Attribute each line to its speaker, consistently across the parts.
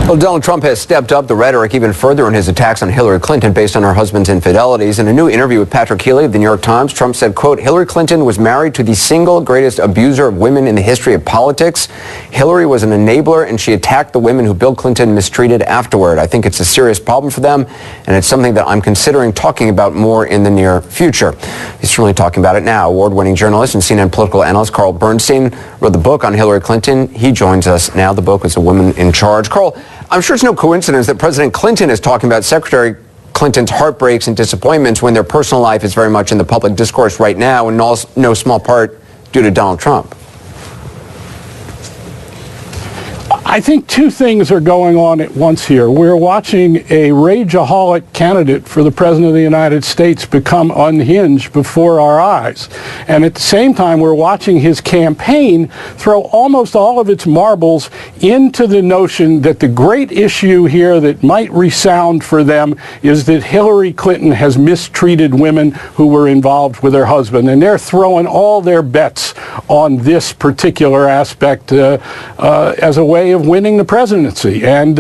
Speaker 1: Well, Donald Trump has stepped up the rhetoric even further in his attacks on Hillary Clinton based on her husband's infidelities. In a new interview with Patrick Healy of the New York Times, Trump said, quote, Hillary Clinton was married to the single greatest abuser of women in the history of politics. Hillary was an enabler, and she attacked the women who Bill Clinton mistreated afterward. I think it's a serious problem for them, and it's something that I'm considering talking about more in the near future. He's certainly talking about it now. Award-winning journalist and CNN political analyst Carl Bernstein wrote the book on Hillary Clinton. He joins us now. The book is A Woman in Charge. Carl, I'm sure it's no coincidence that President Clinton is talking about Secretary Clinton's heartbreaks and disappointments when their personal life is very much in the public discourse right now, and no small part due to Donald Trump.
Speaker 2: I think two things are going on at once here. We're watching a rageaholic candidate for the President of the United States become unhinged before our eyes. And at the same time, we're watching his campaign throw almost all of its marbles into the notion that the great issue here that might resound for them is that Hillary Clinton has mistreated women who were involved with her husband. And they're throwing all their bets on this particular aspect as a way of winning the presidency. And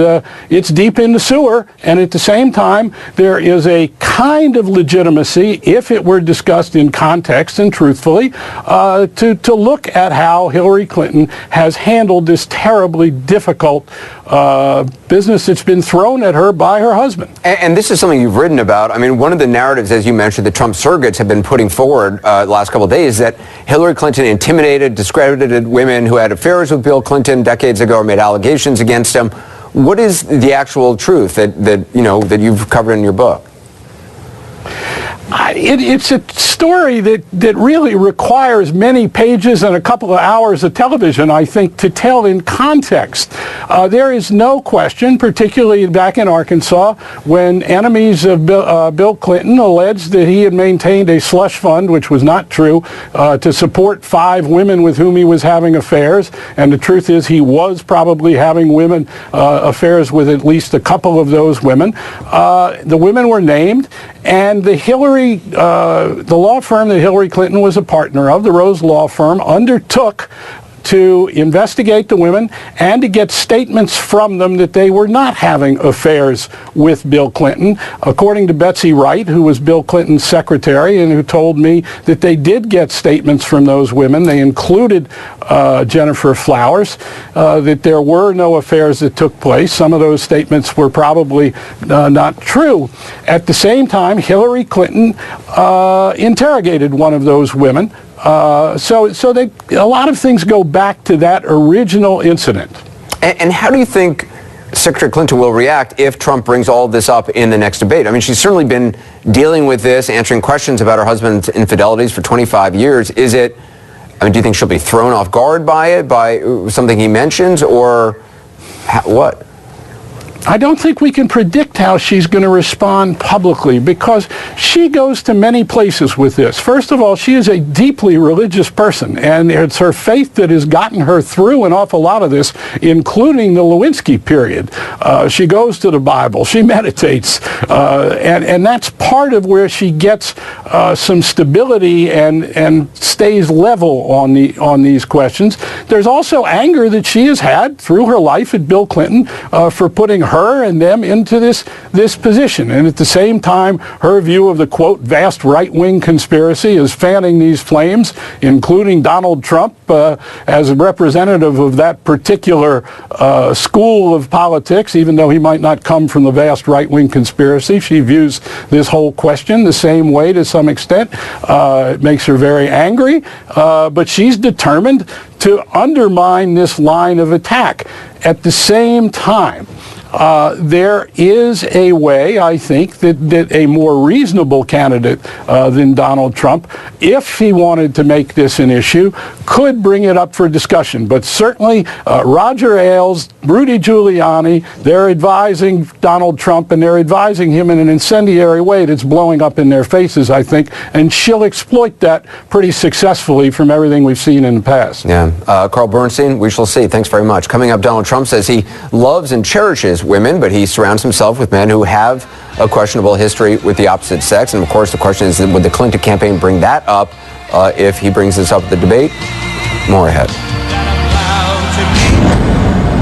Speaker 2: it's deep in the sewer, and at the same time there is a kind of legitimacy, if it were discussed in context and truthfully, to look at how Hillary Clinton has handled this terribly difficult business that's been thrown at her by her husband.
Speaker 1: And this is something you've written about. I mean, one of the narratives, as you mentioned, that Trump surrogates have been putting forward the last couple of days, that Hillary Clinton intimidated, discredited women who had affairs with Bill Clinton decades ago or made allegations against him. What is the actual truth that you've covered in your book?
Speaker 2: It's a story that really requires many pages and a couple of hours of television, I think, to tell in context. There is no question, particularly back in Arkansas, when enemies of Bill Clinton alleged that he had maintained a slush fund, which was not true, to support 5 women with whom he was having affairs. And the truth is he was probably having affairs with at least a couple of those women. The women were named, and the law firm that Hillary Clinton was a partner of, the Rose Law Firm, undertook to investigate the women and to get statements from them that they were not having affairs with Bill Clinton. According to Betsy Wright, who was Bill Clinton's secretary and who told me that they did get statements from those women, they included Jennifer Flowers, that there were no affairs that took place. Some of those statements were probably not true. At the same time, Hillary Clinton interrogated one of those women. So a lot of things go back to that original incident.
Speaker 1: And how do you think Secretary Clinton will react if Trump brings all of this up in the next debate? I mean, she's certainly been dealing with this, answering questions about her husband's infidelities for 25 years. Do you think she'll be thrown off guard by it, by something he mentions, or what?
Speaker 2: I don't think we can predict how she's going to respond publicly, because she goes to many places with this. First of all, she is a deeply religious person, and it's her faith that has gotten her through an awful lot of this, including the Lewinsky period. She goes to the Bible, she meditates, and that's part of where she gets some stability and stays level on these questions. There's also anger that she has had through her life at Bill Clinton for putting her and them into this position. And at the same time, her view of the, quote, vast right-wing conspiracy is fanning these flames, including Donald Trump as a representative of that particular school of politics, even though he might not come from the vast right-wing conspiracy. She views this whole question the same way to some extent. It makes her very angry, but she's determined to undermine this line of attack. At the same time, there is a way, I think, that a more reasonable candidate than Donald Trump, if he wanted to make this an issue, could bring it up for discussion. But certainly Roger Ailes, Rudy Giuliani, they're advising Donald Trump, and they're advising him in an incendiary way that's blowing up in their faces, I think, and she'll exploit that pretty successfully from everything we've seen in the past.
Speaker 1: Yeah. Carl Bernstein, we shall see. Thanks very much. Coming up, Donald Trump says he loves and cherishes women, but he surrounds himself with men who have a questionable history with the opposite sex. And of course, the question is, would the Clinton campaign bring that up if he brings this up at the debate? More ahead.